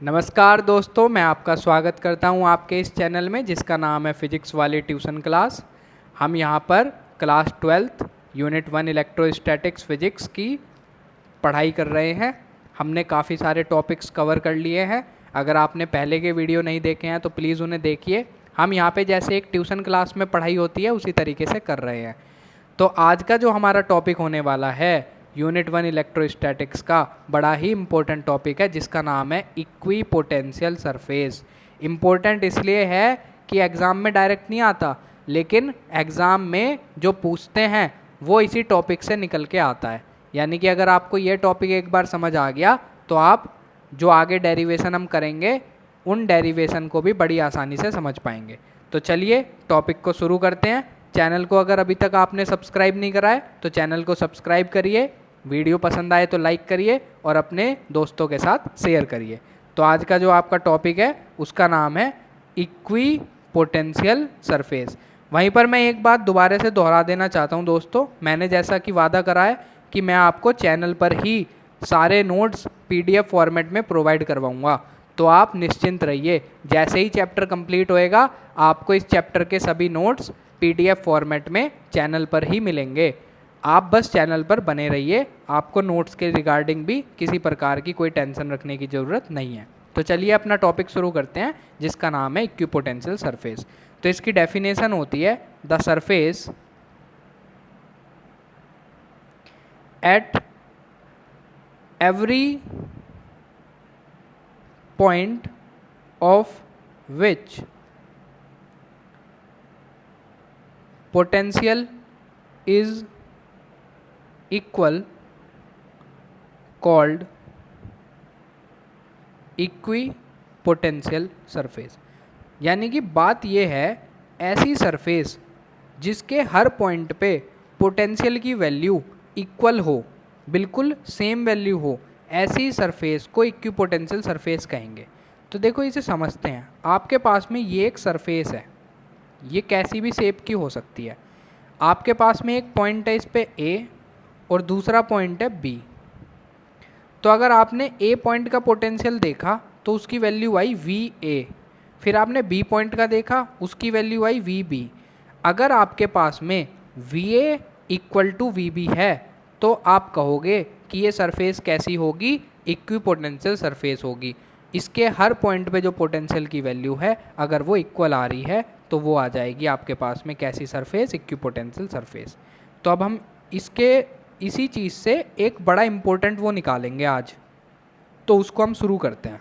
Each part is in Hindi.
नमस्कार दोस्तों, मैं आपका स्वागत करता हूं आपके इस चैनल में जिसका नाम है फिजिक्स वाली ट्यूशन क्लास। हम यहां पर class 12th unit 1 electrostatics physics की पढ़ाई कर रहे हैं। हमने काफ़ी सारे टॉपिक्स कवर कर लिए हैं। अगर आपने पहले के वीडियो नहीं देखे हैं तो प्लीज़ उन्हें देखिए। हम यहाँ पे जैसे एक ट्यूशन क्लास में पढ़ाई होती है उसी तरीके से कर रहे हैं। तो आज का जो हमारा टॉपिक होने वाला है यूनिट 1 इलेक्ट्रोस्टैटिक्स का बड़ा ही इम्पोर्टेंट टॉपिक है जिसका नाम है इक्विपोटेंशियल सरफेस। इम्पोर्टेंट इसलिए है कि एग्ज़ाम में डायरेक्ट नहीं आता, लेकिन एग्ज़ाम में जो पूछते हैं वो इसी टॉपिक से निकल के आता है। यानी कि अगर आपको ये टॉपिक एक बार समझ आ गया तो आप जो आगे डेरिवेशन हम करेंगे उन डेरिवेशन को भी बड़ी आसानी से समझ पाएंगे। तो चलिए टॉपिक को शुरू करते हैं। चैनल को अगर अभी तक आपने सब्सक्राइब नहीं करा है तो चैनल को सब्सक्राइब करिए, वीडियो पसंद आए तो लाइक करिए और अपने दोस्तों के साथ शेयर करिए। तो आज का जो आपका टॉपिक है उसका नाम है इक्विपोटेंशियल सरफेस। वहीं पर मैं एक बात दोबारा से दोहरा देना चाहता हूं दोस्तों, मैंने जैसा कि वादा करा है कि मैं आपको चैनल पर ही सारे नोट्स पीडीएफ फॉर्मेट में प्रोवाइड करवाऊंगा। तो आप निश्चिंत रहिए, जैसे ही चैप्टर कंप्लीट होएगा आपको इस चैप्टर के सभी नोट्स पीडीएफ फॉर्मेट में चैनल पर ही मिलेंगे। आप बस चैनल पर बने रहिए, आपको नोट्स के रिगार्डिंग भी किसी प्रकार की कोई टेंशन रखने की ज़रूरत नहीं है। तो चलिए अपना टॉपिक शुरू करते हैं जिसका नाम है इक्विपोटेंशियल सरफेस। तो इसकी डेफिनेशन होती है the surface at every point of which potential is equal called equipotential surface. यानी कि बात यह है, ऐसी सरफेस जिसके हर पॉइंट पे पोटेंशियल की वैल्यू इक्वल हो, बिल्कुल सेम वैल्यू हो, ऐसी सरफेस को इक्विपोटेंशियल सरफेस कहेंगे। तो देखो इसे समझते हैं। आपके पास में ये एक सरफेस है, ये कैसी भी शेप की हो सकती है। आपके पास में एक पॉइंट है इस पे A और दूसरा पॉइंट है B। तो अगर आपने A पॉइंट का पोटेंशियल देखा तो उसकी वैल्यू आई VA, फिर आपने B पॉइंट का देखा उसकी वैल्यू आई VB। अगर आपके पास में VA इक्वल टू VB है तो आप कहोगे कि ये सरफेस कैसी होगी, इक्विपोटेंशियल सरफेस होगी। इसके हर पॉइंट पे जो पोटेंशियल की वैल्यू है अगर वो इक्वल आ रही है तो वो आ जाएगी आपके पास में कैसी सरफेस, इक्विपोटेंशियल सरफेस। तो अब हम इसी चीज़ से एक बड़ा इम्पोर्टेंट वो निकालेंगे आज, तो उसको हम शुरू करते हैं।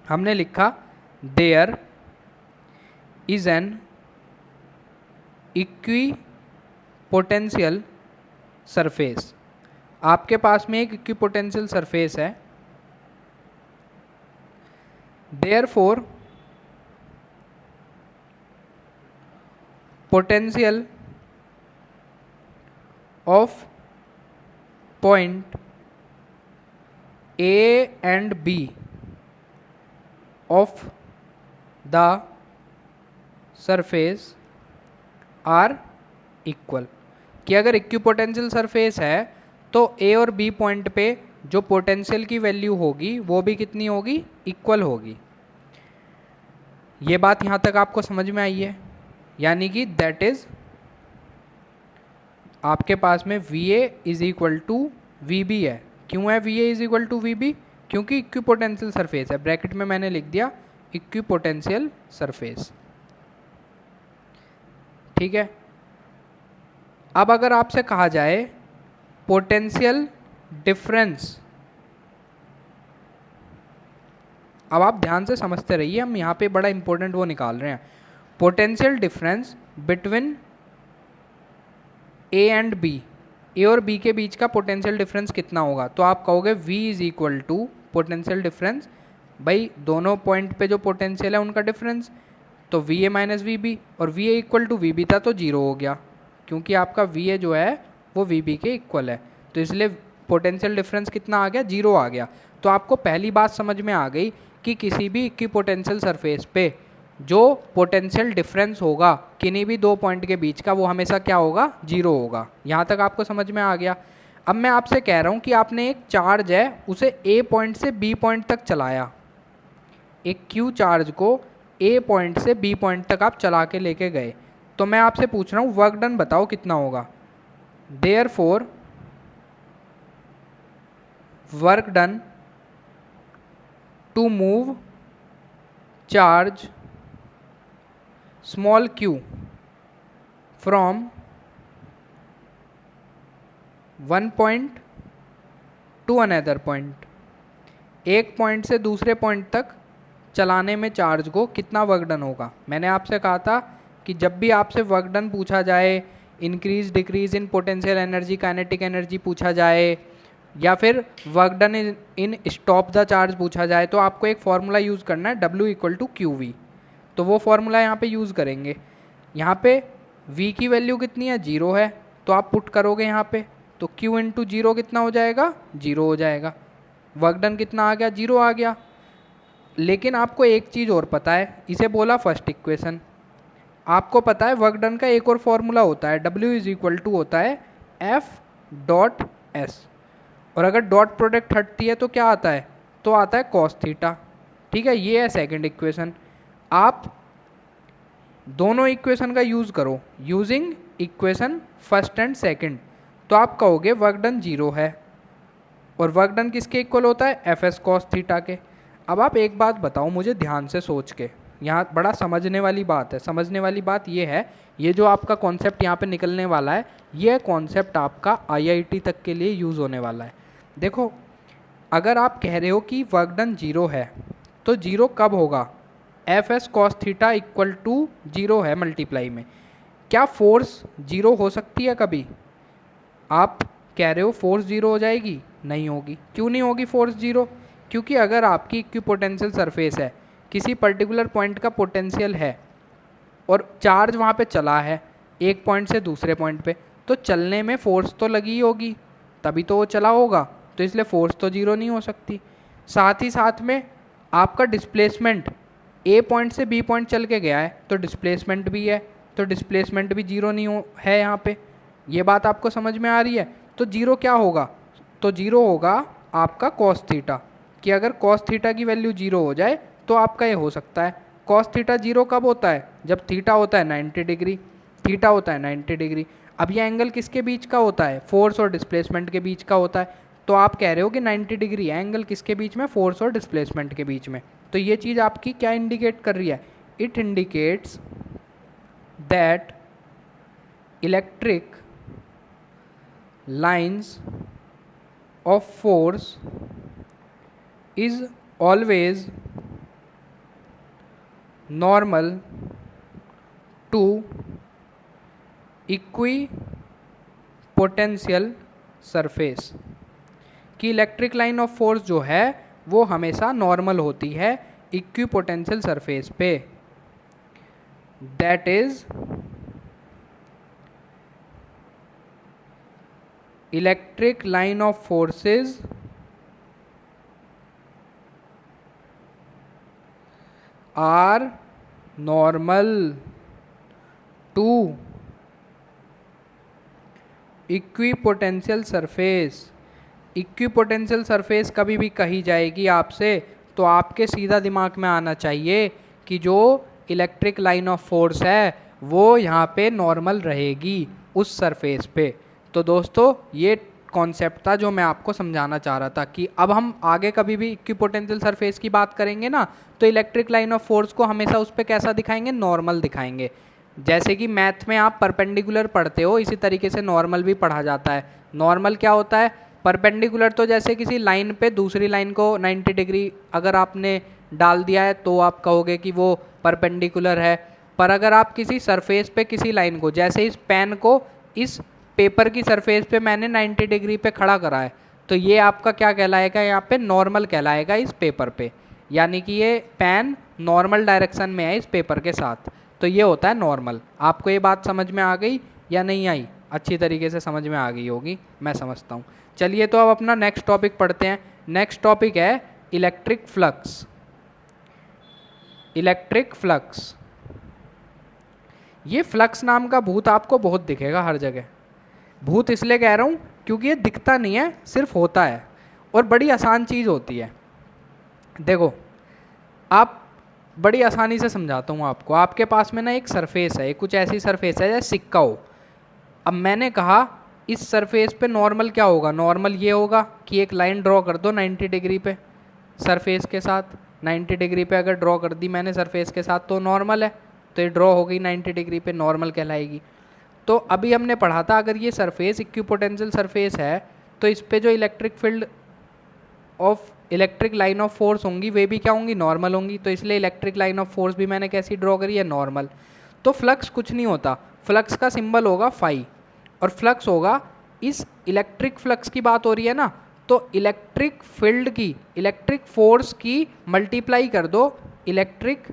हमने लिखा there is an equipotential surface. आपके पास में एक इक्विपोटेंशियल सरफेस है। Therefore potential of point A and B of the surface are equal. कि अगर इक्विपोटेंशियल सरफेस है तो A और B पॉइंट पे जो पोटेंशियल की वैल्यू होगी वो भी कितनी होगी, इक्वल होगी। ये बात यहाँ तक आपको समझ में आई है। यानी कि दैट इज आपके पास में VA is equal to VB है। क्यों है VA is equal to VB? क्योंकि इक्विपोटेंशियल सरफेस है। ब्रैकेट में मैंने लिख दिया इक्विपोटेंशियल सरफेस। ठीक है। अब अगर आपसे कहा जाए पोटेंशियल डिफरेंस, अब आप ध्यान से समझते रहिए, हम यहाँ पे बड़ा इंपॉर्टेंट वो निकाल रहे हैं। Potential difference between A and B, A और B के बीच का पोटेंशियल डिफरेंस कितना होगा? तो आप कहोगे V is equal to potential difference, भाई दोनों पॉइंट पे जो पोटेंशियल है उनका डिफरेंस, तो VA माइनस VB, और VA इक्वल टू VB था तो 0 हो गया क्योंकि आपका VA जो है वो VB के इक्वल है। तो इसलिए पोटेंशियल डिफरेंस कितना आ गया, 0 आ गया। तो आपको पहली बात समझ में आ गई कि किसी भी इक्विपोटेंशियल सरफेस पे जो पोटेंशियल डिफरेंस होगा किन्हीं भी दो पॉइंट के बीच का वो हमेशा क्या होगा, 0 होगा। यहाँ तक आपको समझ में आ गया। अब मैं आपसे कह रहा हूँ कि आपने एक चार्ज है उसे A पॉइंट से B पॉइंट तक चलाया, एक क्यू चार्ज को ए पॉइंट से बी पॉइंट तक आप चला के लेके गए, तो मैं आपसे पूछ रहा हूँ वर्क डन बताओ कितना होगा। Therefore work done to move charge small q from one point to another point, एक पॉइंट से दूसरे पॉइंट तक चलाने में चार्ज को कितना वर्क डन होगा। मैंने आपसे कहा था कि जब भी आपसे वर्क डन पूछा जाए, increase decrease in potential energy, kinetic energy पूछा जाए, या फिर work done in stop the charge पूछा जाए, तो आपको एक फॉर्मूला यूज़ करना है W=QV। तो वो फॉर्मूला यहाँ पे यूज़ करेंगे। यहाँ पे V की वैल्यू कितनी है, 0 है, तो आप पुट करोगे यहाँ पे, तो Q इंटू 0 कितना हो जाएगा, 0 हो जाएगा। वर्क डन कितना आ गया, 0 आ गया। लेकिन आपको एक चीज़ और पता है, इसे बोला फर्स्ट इक्वेशन। आपको पता है वर्क डन का एक और फॉर्मूला होता है, W= होता है F.S, और अगर डॉट प्रोडक्ट हटती है तो क्या आता है, तो आता है cos थीटा। ठीक है, ये है सेकंड इक्वेशन। आप दोनों इक्वेशन का यूज़ करो using equation first and second, तो आप कहोगे वर्क डन 0 है, और वर्क डन किसके इक्वल होता है, Fs cos थीटा के। अब आप एक बात बताओ मुझे ध्यान से सोच के, यहाँ बड़ा समझने वाली बात है। समझने वाली बात ये है, ये जो आपका कॉन्सेप्ट यहाँ पे निकलने वाला है, ये कॉन्सेप्ट आपका IIT तक के लिए यूज़ होने वाला है। देखो, अगर आप कह रहे हो कि वर्क डन 0 है, तो 0 कब होगा, Fs cos theta equal to 0 है मल्टीप्लाई में। क्या फोर्स 0 हो सकती है कभी? आप कह रहे हो फोर्स 0 हो जाएगी, नहीं होगी। क्यों नहीं होगी फोर्स 0? क्योंकि अगर आपकी इक्विपोटेंशियल सरफेस है, किसी पर्टिकुलर पॉइंट का पोटेंशियल है और चार्ज वहाँ पे चला है एक पॉइंट से दूसरे पॉइंट पे, तो चलने में फोर्स तो लगी होगी, तभी तो वो चला होगा, तो इसलिए फोर्स तो 0 नहीं हो सकती। साथ ही साथ में आपका डिस्प्लेसमेंट ए पॉइंट से बी पॉइंट चल के गया है, तो डिस्प्लेसमेंट भी है, तो डिस्प्लेसमेंट भी 0 नहीं है यहाँ पे। ये बात आपको समझ में आ रही है? तो 0 क्या होगा, तो 0 होगा आपका cos थीटा, कि अगर cos थीटा की वैल्यू 0 हो जाए तो आपका ये हो सकता है। cos थीटा 0 कब होता है, जब थीटा होता है 90 डिग्री, थीटा होता है 90 डिग्री। अब ये एंगल किसके बीच का होता है, फोर्स और डिस्प्लेसमेंट के बीच का होता है। तो आप कह रहे हो कि 90 डिग्री एंगल किसके बीच में, फोर्स और डिस्प्लेसमेंट के बीच में। तो ये चीज़ आपकी क्या इंडिकेट कर रही है, it indicates that electric lines of force is always normal to equipotential surface, कि इलेक्ट्रिक लाइन ऑफ फोर्स जो है वो हमेशा नॉर्मल होती है इक्विपोटेंशियल सरफेस पे। That is electric line of forces are normal to equipotential surface. Equipotential surface कभी भी कही जाएगी आपसे, तो आपके सीधा दिमाग में आना चाहिए कि जो इलेक्ट्रिक लाइन ऑफ फोर्स है वो यहाँ पे नॉर्मल रहेगी उस सरफेस पे। तो दोस्तों ये कॉन्सेप्ट था जो मैं आपको समझाना चाह रहा था कि अब हम आगे कभी भी इक्विपोटेंशियल सरफेस की बात करेंगे ना, तो इलेक्ट्रिक लाइन ऑफ फोर्स को हमेशा उस पर कैसा दिखाएंगे, नॉर्मल दिखाएंगे। जैसे कि मैथ में आप परपेंडिकुलर पढ़ते हो, इसी तरीके से नॉर्मल भी पढ़ा जाता है। नॉर्मल क्या होता है, परपेंडिकुलर तो जैसे किसी लाइन पे दूसरी लाइन को 90 डिग्री अगर आपने डाल दिया है तो आप कहोगे कि वो परपेंडिकुलर है। पर अगर आप किसी सरफेस पे किसी लाइन को, जैसे इस पेन को इस पेपर की सरफेस पे मैंने 90 डिग्री पे खड़ा करा है, तो ये आपका क्या कहलाएगा, यहाँ पे नॉर्मल कहलाएगा इस पेपर पे, यानी कि ये पेन नॉर्मल डायरेक्शन में है इस पेपर के साथ, तो ये होता है नॉर्मल। आपको ये बात समझ में आ गई या नहीं आई? अच्छी तरीके से समझ में आ गई होगी, मैं समझता हूँ। चलिए तो अब अपना नेक्स्ट टॉपिक पढ़ते हैं। नेक्स्ट टॉपिक है इलेक्ट्रिक फ्लक्स। इलेक्ट्रिक फ्लक्स, ये फ्लक्स नाम का भूत आपको बहुत दिखेगा हर जगह। भूत इसलिए कह रहा हूँ क्योंकि ये दिखता नहीं है, सिर्फ होता है, और बड़ी आसान चीज़ होती है। देखो, आप बड़ी आसानी से समझाता हूँ आपको। आपके पास में ना एक सरफेस है, कुछ ऐसी सरफेस है जैसे सिक्का हो। अब मैंने कहा इस सरफेस पे नॉर्मल क्या होगा, नॉर्मल ये होगा कि एक लाइन ड्रॉ कर दो 90 डिग्री पे सरफेस के साथ। 90 डिग्री पे अगर ड्रॉ कर दी मैंने सरफेस के साथ तो नॉर्मल है, तो ये ड्रॉ हो गई 90 डिग्री पे, नॉर्मल कहलाएगी। तो अभी हमने पढ़ा था अगर ये सरफेस इक्विपोटेंशियल सरफेस है तो इस पे जो इलेक्ट्रिक लाइन ऑफ फोर्स होंगी वे भी क्या होंगी, नॉर्मल होंगी। तो इसलिए इलेक्ट्रिक लाइन ऑफ फोर्स भी मैंने कैसी ड्रॉ करी है, नॉर्मल। तो फ्लक्स कुछ नहीं होता, फ्लक्स का सिंबल होगा फाई, और फ्लक्स होगा, इस इलेक्ट्रिक फ्लक्स की बात हो रही है ना, तो इलेक्ट्रिक फील्ड की, इलेक्ट्रिक फोर्स की मल्टीप्लाई कर दो इलेक्ट्रिक,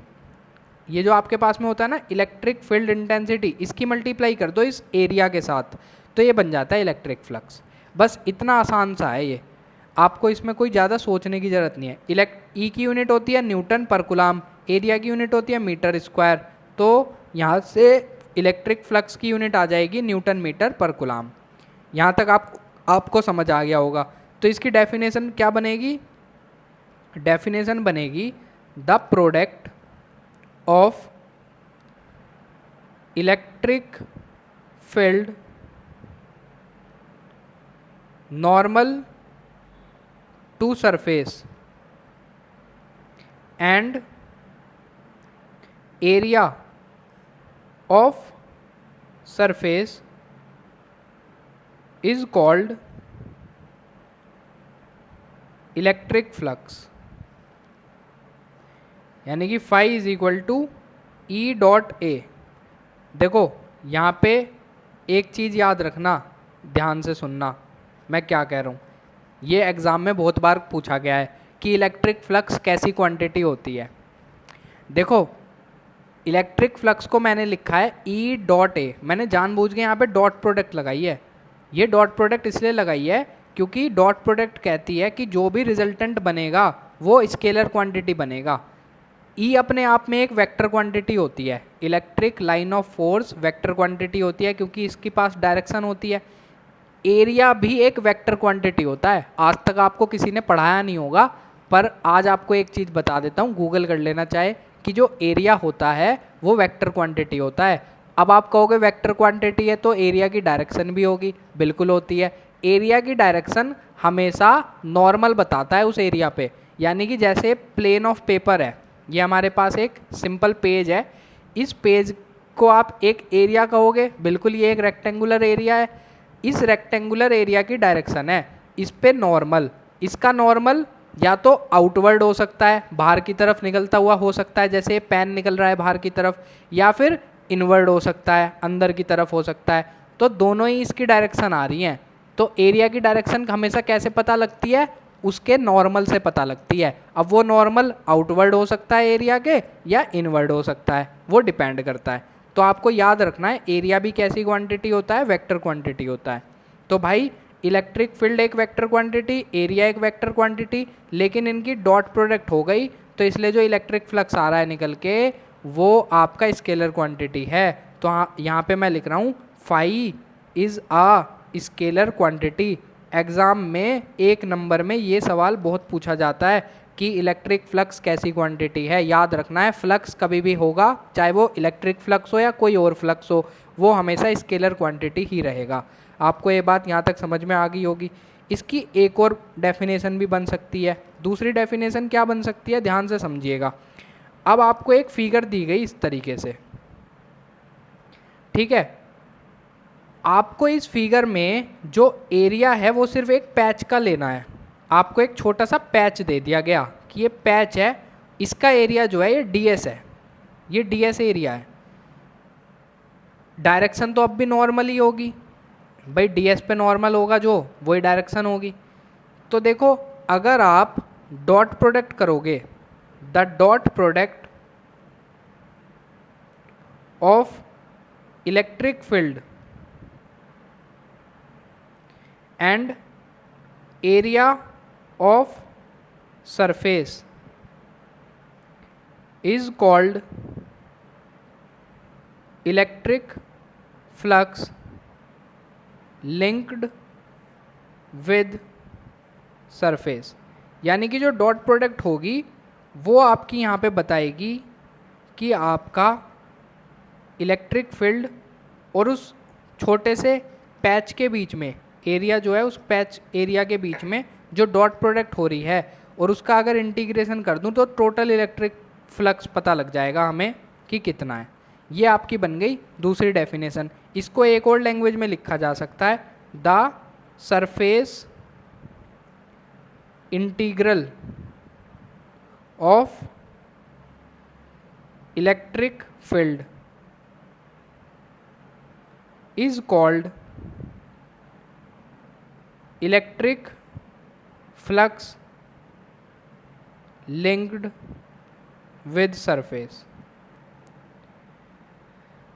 ये जो आपके पास में होता है ना इलेक्ट्रिक फील्ड इंटेंसिटी, इसकी मल्टीप्लाई कर दो इस एरिया के साथ, तो ये बन जाता है इलेक्ट्रिक फ्लक्स। बस इतना आसान सा है ये, आपको इसमें कोई ज़्यादा सोचने की ज़रूरत नहीं है। ई की यूनिट होती है न्यूटन पर कूलम, एरिया की यूनिट होती है मीटर स्क्वायर, तो यहाँ से इलेक्ट्रिक फ्लक्स की यूनिट आ जाएगी न्यूटन मीटर पर कूलम। यहाँ तक आपको समझ आ गया होगा। तो इसकी डेफिनेशन क्या बनेगी, डेफिनेशन बनेगी the product of electric field normal to surface and area of surface is called electric flux. यानी कि phi is equal to E dot A. देखो यहाँ पे एक चीज़ याद रखना, ध्यान से सुनना मैं क्या कह रहा हूँ। ये एग्ज़ाम में बहुत बार पूछा गया है कि इलेक्ट्रिक फ्लक्स कैसी क्वांटिटी होती है। देखो इलेक्ट्रिक फ्लक्स को मैंने लिखा है ई डॉट ए, मैंने जानबूझ के यहाँ पे डॉट प्रोडक्ट लगाई है। ये डॉट प्रोडक्ट इसलिए लगाई है क्योंकि डॉट प्रोडक्ट कहती है कि जो भी रिजल्टेंट बनेगा वो स्केलर क्वांटिटी बनेगा। ई अपने आप में एक वेक्टर क्वांटिटी होती है, electric line of force vector quantity होती है क्योंकि इसके पास डायरेक्शन होती है। एरिया भी एक वेक्टर क्वांटिटी होता है। आज तक आपको किसी ने पढ़ाया नहीं होगा, पर आज आपको एक चीज़ बता देता हूँ, गूगल कर लेना चाहे, कि जो एरिया होता है वो वेक्टर क्वांटिटी होता है। अब आप कहोगे वेक्टर क्वांटिटी है तो एरिया की डायरेक्शन भी होगी, बिल्कुल होती है। एरिया की डायरेक्शन हमेशा नॉर्मल बताता है उस एरिया पे। यानी कि जैसे प्लेन ऑफ पेपर है, ये हमारे पास एक सिंपल पेज है, इस पेज को आप एक एरिया कहोगे, बिल्कुल ये एक रेक्टेंगुलर एरिया है। इस रेक्टेंगुलर एरिया की डायरेक्शन है इस पे नॉर्मल। इसका नॉर्मल या तो आउटवर्ड हो सकता है, बाहर की तरफ निकलता हुआ हो सकता है, जैसे पेन निकल रहा है बाहर की तरफ, या फिर इनवर्ड हो सकता है, अंदर की तरफ हो सकता है। तो दोनों ही इसकी डायरेक्शन आ रही हैं। तो एरिया की डायरेक्शन हमेशा कैसे पता लगती है, उसके नॉर्मल से पता लगती है। अब वो नॉर्मल आउटवर्ड हो सकता है एरिया के, या इनवर्ड हो सकता है, वो डिपेंड करता है। तो आपको याद रखना है एरिया भी कैसी क्वांटिटी होता है, वेक्टर क्वांटिटी होता है। तो भाई इलेक्ट्रिक फील्ड एक वेक्टर क्वांटिटी, एरिया एक वेक्टर क्वांटिटी, लेकिन इनकी डॉट प्रोडक्ट हो गई, तो इसलिए जो इलेक्ट्रिक फ्लक्स आ रहा है निकल के वो आपका स्केलर क्वांटिटी है। तो यहाँ पे मैं लिख रहा हूँ phi is a scalar quantity. Exam में 1 नंबर में ये सवाल बहुत पूछा जाता है कि इलेक्ट्रिक फ्लक्स कैसी क्वांटिटी है। याद रखना है फ्लक्स कभी भी होगा, चाहे वो इलेक्ट्रिक फ्लक्स हो या कोई और फ्लक्स हो, वो हमेशा स्केलर क्वांटिटी ही रहेगा। आपको ये बात यहाँ तक समझ में आ गई होगी। इसकी एक और डेफिनेशन भी बन सकती है। दूसरी डेफिनेशन क्या बन सकती है, ध्यान से समझिएगा। अब आपको एक फिगर दी गई इस तरीके से, ठीक है। आपको इस फिगर में जो एरिया है वो सिर्फ एक पैच का लेना है। आपको एक छोटा सा पैच दे दिया गया कि ये पैच है, इसका एरिया जो है ये ds है, ये ds एरिया है। डायरेक्शन तो अब भी नॉर्मल ही होगी भाई, ds पे नॉर्मल होगा जो, वही डायरेक्शन होगी। तो देखो अगर आप डॉट प्रोडक्ट करोगे, the dot product of electric field and area of surface is called electric flux linked with surface. यानी कि जो डॉट प्रोडक्ट होगी वो आपकी यहाँ पे बताएगी कि आपका इलेक्ट्रिक फील्ड और उस छोटे से पैच के बीच में एरिया जो है, उस पैच एरिया के बीच में जो डॉट प्रोडक्ट हो रही है, और उसका अगर इंटीग्रेशन कर दूं तो टोटल इलेक्ट्रिक फ्लक्स पता लग जाएगा हमें कि कितना है। ये आपकी बन गई दूसरी डेफिनेशन। इसको एक और लैंग्वेज में लिखा जा सकता है, the surface integral of electric field is called electric flux linked with surface।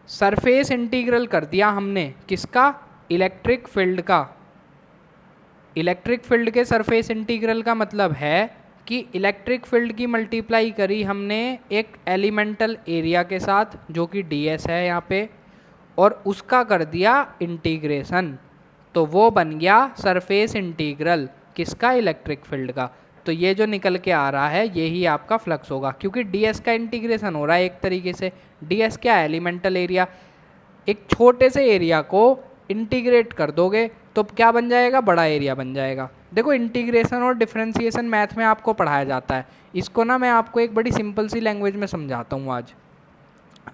Surface integral कर दिया हमने किसका? इलेक्ट्रिक फील्ड का। इलेक्ट्रिक फील्ड के सरफेस इंटीग्रल का मतलब है कि इलेक्ट्रिक फील्ड की मल्टीप्लाई करी हमने एक एलिमेंटल एरिया के साथ जो कि ds है यहाँ पे, और उसका कर दिया इंटीग्रेशन, तो वो बन गया सरफेस इंटीग्रल किसका? इलेक्ट्रिक फील्ड का। तो ये जो निकल के आ रहा है यही आपका फ्लक्स होगा, क्योंकि ds का इंटीग्रेशन हो रहा है एक तरीके से। ds क्या है? Elemental area. एक छोटे से एरिया को इंटीग्रेट कर दोगे तो क्या बन जाएगा? बड़ा एरिया बन जाएगा। देखो, इंटीग्रेशन और डिफरेंशिएशन मैथ में आपको पढ़ाया जाता है। इसको ना मैं आपको एक बड़ी सिंपल सी लैंग्वेज में समझाता हूँ आज।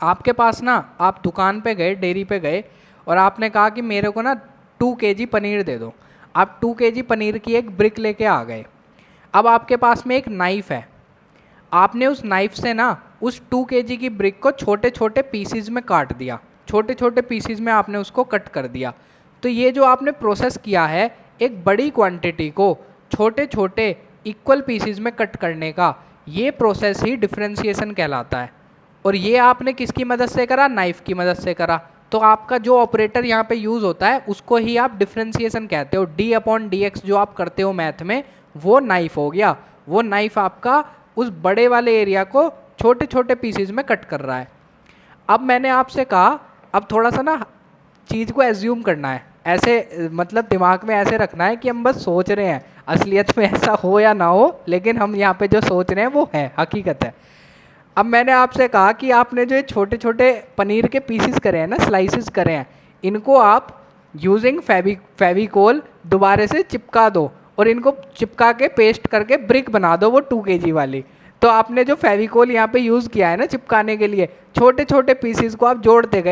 आपके पास ना, आप दुकान पे गए, डेयरी पे गए, और आपने कहा कि मेरे को ना 2 kg पनीर दे दो। आप 2 kg पनीर की एक ब्रिक लेके आ गए। अब आपके पास में एक नाइफ़ है। आपने उस नाइफ़ से ना उस 2 kg की ब्रिक को छोटे छोटे पीसीज में काट दिया, छोटे छोटे पीसीज में आपने उसको कट कर दिया। तो ये जो आपने प्रोसेस किया है एक बड़ी क्वांटिटी को छोटे छोटे इक्वल पीसीज में कट करने का, ये प्रोसेस ही डिफरेंशिएशन कहलाता है। और ये आपने किसकी मदद से करा? नाइफ की मदद से करा। तो आपका जो ऑपरेटर यहाँ पे यूज़ होता है उसको ही आप डिफरेंशिएशन कहते हो। d/dx जो आप करते हो मैथ में, वो नाइफ हो गया। वो नाइफ आपका उस बड़े वाले एरिया को छोटे छोटे पीसेज में कट कर रहा है। अब मैंने आपसे कहा, अब थोड़ा सा ना चीज़ को एज्यूम करना है, ऐसे मतलब दिमाग में ऐसे रखना है कि हम बस सोच रहे हैं, असलियत में ऐसा हो या ना हो, लेकिन हम यहाँ पे जो सोच रहे हैं वो है, हकीकत है। अब मैंने आपसे कहा कि आपने जो ये छोटे छोटे पनीर के पीसेस करे हैं ना, स्लाइसेस करे हैं, इनको आप यूजिंग फेविकोल दोबारा से चिपका दो और इनको चिपका के पेस्ट करके ब्रिक बना दो, वो 2 kg वाली। तो आपने जो फेविकोल यहाँ पे यूज़ किया है ना चिपकाने के लिए, छोटे छोटे पीसेस को आप जोड़ते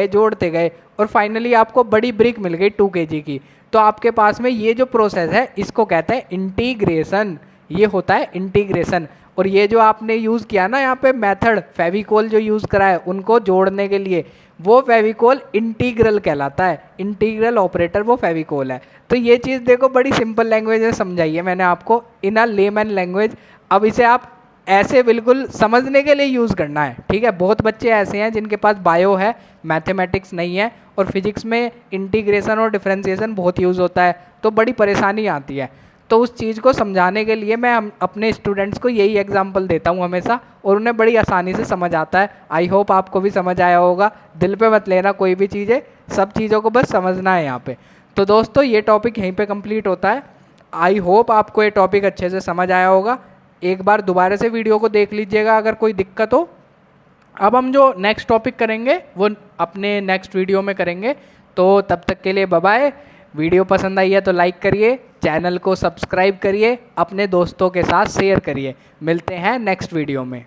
गए और फाइनली आपको बड़ी ब्रिक मिल गई 2 kg की। तो आपके पास में ये जो प्रोसेस है इसको कहते हैं इंटीग्रेशन। ये होता है इंटीग्रेशन। और ये जो आपने यूज़ किया ना यहाँ पे मेथड, फेविकोल जो यूज़ करा है उनको जोड़ने के लिए, वो फेविकोल इंटीग्रल कहलाता है। इंटीग्रल ऑपरेटर वो फेविकोल है। तो ये चीज़ देखो बड़ी सिंपल लैंग्वेज में समझाई है मैंने आपको, इन अ लेमैन लैंग्वेज। अब इसे आप ऐसे बिल्कुल समझने के लिए यूज़ करना है, ठीक है। बहुत बच्चे ऐसे हैं जिनके पास बायो है, मैथमेटिक्स नहीं है, और फिजिक्स में इंटीग्रेशन और डिफरेंशिएशन बहुत यूज़ होता है, तो बड़ी परेशानी आती है। तो उस चीज़ को समझाने के लिए मैं अपने स्टूडेंट्स को यही एग्जांपल देता हूँ हमेशा, और उन्हें बड़ी आसानी से समझ आता है। आई होप आपको भी समझ आया होगा। दिल पे मत लेना कोई भी चीज़ें, सब चीज़ों को बस समझना है यहाँ पे। तो दोस्तों ये टॉपिक यहीं पे कंप्लीट होता है। आई होप आपको ये टॉपिक अच्छे से समझ आया होगा। एक बार दोबारा से वीडियो को देख लीजिएगा अगर कोई दिक्कत हो। अब हम जो नेक्स्ट टॉपिक करेंगे वो अपने नेक्स्ट वीडियो में करेंगे। तो तब तक के लिए बाय बाय। वीडियो पसंद आई है तो लाइक करिए, चैनल को सब्सक्राइब करिए, अपने दोस्तों के साथ शेयर करिए। मिलते हैं नेक्स्ट वीडियो में।